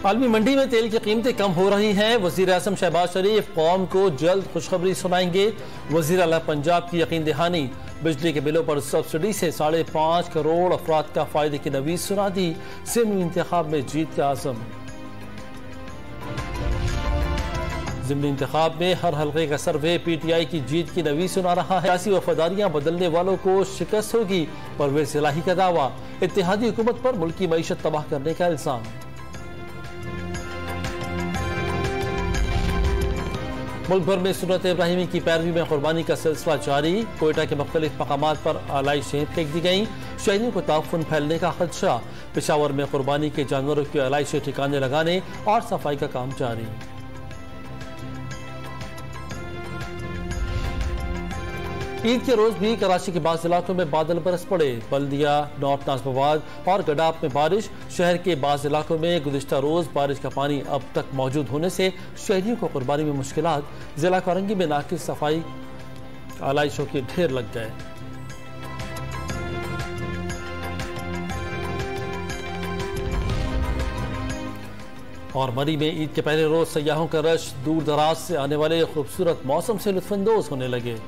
आलमी मंडी में तेल की कीमतें कम हो रही हैं। वज़ीर आज़म शहबाज शरीफ कौम को जल्द खुशखबरी सुनाएंगे। वज़ीर आला पंजाब की यकीन दहानी। बिजली के बिलों पर सब्सिडी से 5.5 करोड़ अफराद का फायदे की नवीज सुना दी। ज़िमनी इंतखाब में जीत का आज़म। ज़िमनी इंतखाब में हर हल्के का सर्वे PTI की जीत की नवीज सुना रहा है। सियासी वफादारियां बदलने वालों को शिकस्त होगी। परवेज़ इलाही का दावा। इत्तेहादी हुकूमत पर मुल्की मईशत तबाह करने का इल्जाम। मुल्क भर में सुन्नत इब्राहिमी की पैरवी में कुर्बानी का सिलसिला जारी। कोयटा के मुख्तलिफ मकामात पर आलाइशें फेंक दी गईं। शहरियों को ताउफ़ुन फैलने का खदशा। पेशावर में कुर्बानी के जानवरों की आलाइशें ठिकाने लगाने और सफाई का काम जारी। ईद के रोज भी कराची के बाज़ इलाकों में बादल बरस पड़े। बल्दिया, नॉर्थ नाज़िमाबाद और गडाप में बारिश। शहर के बाज़ इलाकों में गुज़िश्ता रोज बारिश का पानी अब तक मौजूद होने से शहरियों को कुर्बानी में मुश्किलात। जिला कोरंगी में नाकिस सफाई आलाइशों के ढेर लग गए। और मरी में ईद के पहले रोज सयाहों का रश दूर दराज से आने वाले खूबसूरत मौसम से लुत्फानंदोज होने लगे।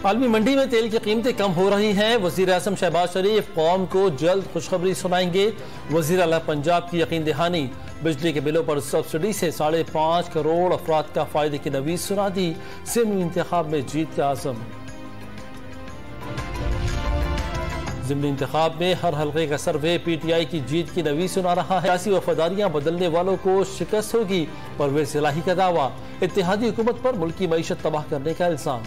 आलमी मंडी में तेल की कीमतें कम हो रही हैं। वज़ीर आज़म शहबाज शरीफ कौम को जल्द खुशखबरी सुनाएंगे। वज़ीर आला पंजाब की यकीन दहानी। बिजली के बिलों पर सब्सिडी से 5.5 करोड़ अफराद का फायदे की नवीज सुना दी। ज़िमनी इंतखाब में जीत का आज़म। ज़िमनी इंतखाब में हर हल्के का सर्वे PTI की जीत की नवीज सुना रहा है। सियासी वफादारियां बदलने वालों को शिकस्त होगी। परवेज़ इलाही का दावा। इत्तेहादी हुकूमत पर मुल्की मईशत तबाह करने का इल्जाम।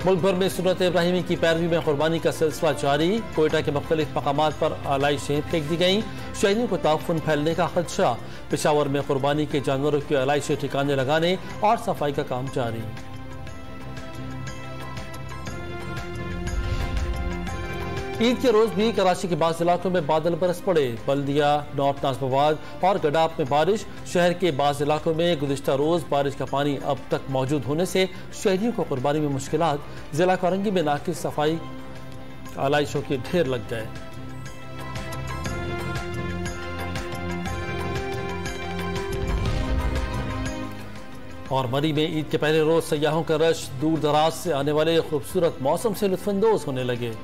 मुल्क भर में सुन्नत इब्राहिमी की पैरवी में कुर्बानी का सिलसिला जारी। कोयटा के मुख्तलिफ मकामात पर आलाइशें फेंक दी गईं। शहरियों को ताउफ़ुन फैलने का खदशा। पेशावर में कुर्बानी के जानवरों की आलाइशें ठिकाने लगाने और सफाई का काम जारी। ईद के रोज भी कराची के बाज़ इलाकों में बादल बरस पड़े। बल्दिया, नॉर्थ नाज़िमाबाद और गडाप में बारिश। शहर के बाज़ इलाकों में गुज़िश्ता रोज बारिश का पानी अब तक मौजूद होने से शहरियों को कुर्बानी में मुश्किलात। जिला कोरंगी में नाकिस सफाई आलाइशों के ढेर लग गए। और मरी में ईद के पहले रोज सयाहों का रश दूर दराज से आने वाले खूबसूरत मौसम से लुत्फानंदोज होने लगे।